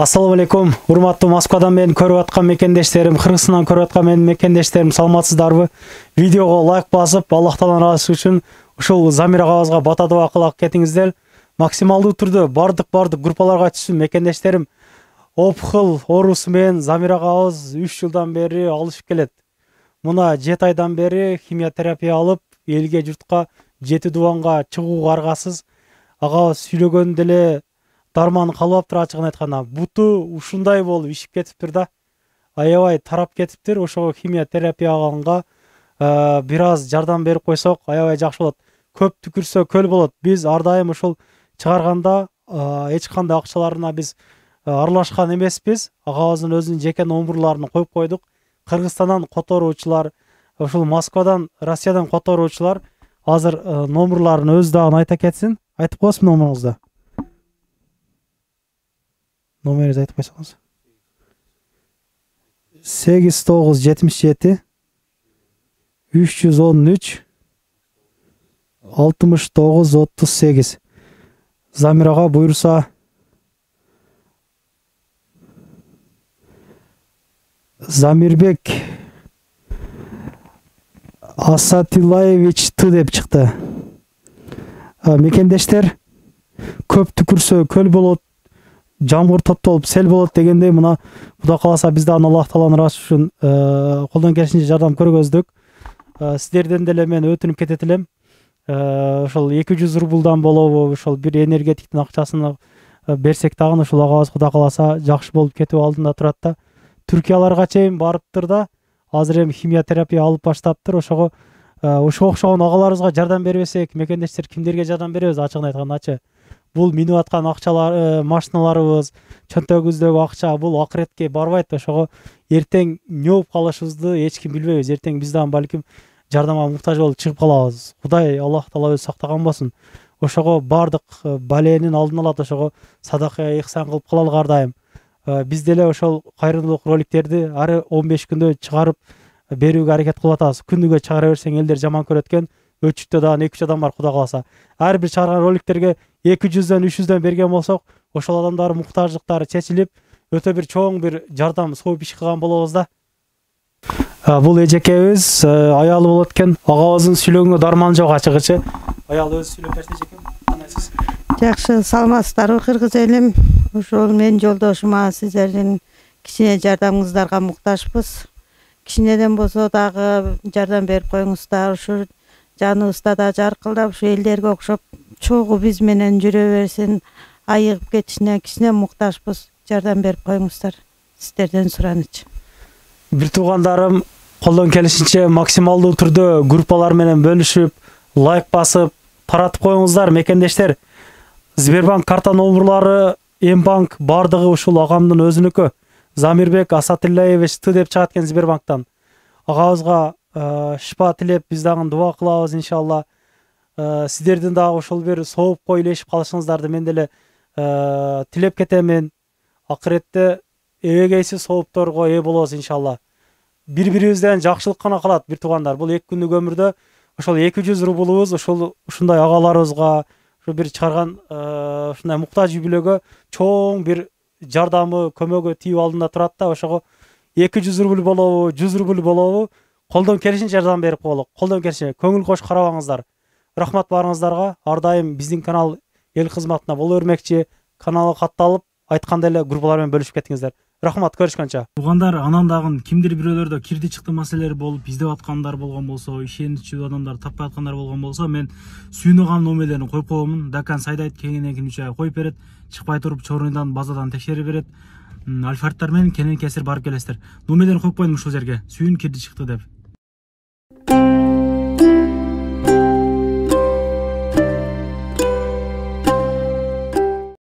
Assalamu алейкум, урматтуу Москвадан мени көрүп аткан мекендештерим, Кыргызстандан көрүп аткан менин мекендештерим, саламатсыздарбы? Видеого лайк басып, Аллах Тааланын ыраазысы үчүн ушул Замир агабызга бата дуба кылып кетиңиздер. Максималдуу түрдө бардык группаларга түшсүн мекендештерим. Опхыл оорусу менен Замир агабыз 3 жылдан бери алышып келет. Мына 7 айдан бери химия терапия алып, элге журтка 7 дубанга чыгууга аргасыз. Агабыз сүйлөгөн деле дарман калбаптыр, ачыгын айтканда. Буту ушундай болуп ишип кетиптир да. Аябай тарап кетиптир. Ошого химия терапия алганга бир аз жардам берип койсок, аябай жакшы болот. Көп түкүрсө көл болот. Биз ар дайым ушул чыгарганда эч кандай акчаларына биз аралашкан эмеспиз. Агабыздын өзүнүн жеке номерларын коюп койдук. Кыргызстандан которуучулар, ушул Москвадан, Россиядан которуучулар азыр номерларын өз дагы айта кетсин. Айтып коесузбу номериңизди? Номеріңізді айтып қойсаңыз. 8977 313 6938. Замир аға буйруса Замирбек Асатилаевич Т деп чыкты. Мекендештер, көп түкүрсө көл болот, жамгыр топтолуп сел болот дегендей, мына Кудай кааласа биз да Аллах Тааланын ыраазысы үчүн колдон келишинче жардам көргөздүк. Сиздерден деле мен өтүнүп кетет элем. Ошол 200 рубльдан болобу, ошол бир энергетиктин акчасын берсек дагы ушул агабыз Кудай кааласа жакшы болуп кетүү алдында турат да. Түркияларга чейин барыптыр да. Азыр эми химия терапия алып баштаптыр. Ошого окшогон агаларыбызга жардам бербесек, мекендештер кимдерге жардам беребиз, ачыгын айткандачы? Бул минип аткан акчалар, машиналарыбыз, чөнтөгүбүздөгү акча бул акыретке барбайт. Ошого эртең не болуп калышыбызды эч ким билбейбиз. Эртең биз дагы балким жардамга муктаж болуп чыгып калабыз. Кудай Аллах Таала өзү сактаган болсун. Ошого бардык баленин алдын алат. Ошого садака ыхсан кылып калалы ар дайым. Биз деле ошол кайрымдуулук роликтерди ары 15 күндө чыгарып берүүгө аракет кылып атабыз. Күнүгө чыгара берсең элдер жаман көрөт экен. Өчүттө дагы 2-3 адам бар, Кудай кааласа. Ар бир чыгарган роликтерге 200дөн 300дөн берген болсок, ошол адамдардын муктаждыктары чечилип, өтө бир чоң бир жардам сооп иш кылган болобуз да. Бул эжекебиз аялы болот экен. Агабыздын сүйлөгөнгө дарман жок, ачыгычы. Аял өзү сүйлөп берсечи экен. Кандайсыз? Жакшы, саламатсыздарбы кыргыз элим? Ошол менин жолдошума сиздердин кичине жардамыңыздарга муктажбыз. Кичинеден болсо дагы жардам берип коюңуздар. Ушу жаныбызда да жаркылдап, ушу элдерге окшоп чогуу биз менен жүрө берсин, айыгып кетишине кичине муктажбыз. Жардам берип коюңуздар. Сиздерден сураныч. Бир туугандарым, колдон келишинче максималдуу түрдө группалар менен бөлүшүп, лайк басып, таратып коюңуздар мекендештер. Сбербанк карта номерлары, Мбанк бардыгы ушул агамдын өзүнүкү. Замирбек Асатилаевич Т деп чыгат экен Сбербанктан. Агабызга шифа тилеп биз дагы дуба кылабыз иншалла. Сиздердин дагы ошол бир сооп койлешип калышыңыздарды мен деле тилеп кетемин. Акыретте эбегейсиз соопторго ээ болобуз иншалла. Бири-бирибизден жакшылык гана калат бир туугандар. Бул 2 күндүк өмүрдө ошол 200 рубльбуз ушундай агаларыбызга, ушу бир чыгарган ушундай муктаж үй-бүлөгө чоң бир жардамы, көмөгү тийип алдында турат да. Ошого 200 рубль болобу, 100 рубль болобу, колдон келишинче жардам берип коелук. Колдон келишинче көңүл кош карабаңыздар. Рахмат барыңыздарга. Ар дайым биздин канал эл кызматына боло бермекчи. Каналы катталып, айткандай эле группалар менен бөлүшүп кетиңиздер. Рахмат, көрүшкөнчө. Туугандар, анан дагы кимдир бирөөлөрдө кирди чыкты маселелер болуп, издеп аткандар болгон болсо, ишеничүү адамдар таппай аткандар болгон болсо, мен сүйүнөган номерлерин коюп коемун. Дакан сайдайт кеңинен коюп берет. Чыкпай туруп чорундан базадан текшерип берет. Альфарттар менен кенен кесир барып келесиздер. Номерлерин коюп койдум ушул жерге. Сүйүн кирди чыкты деп.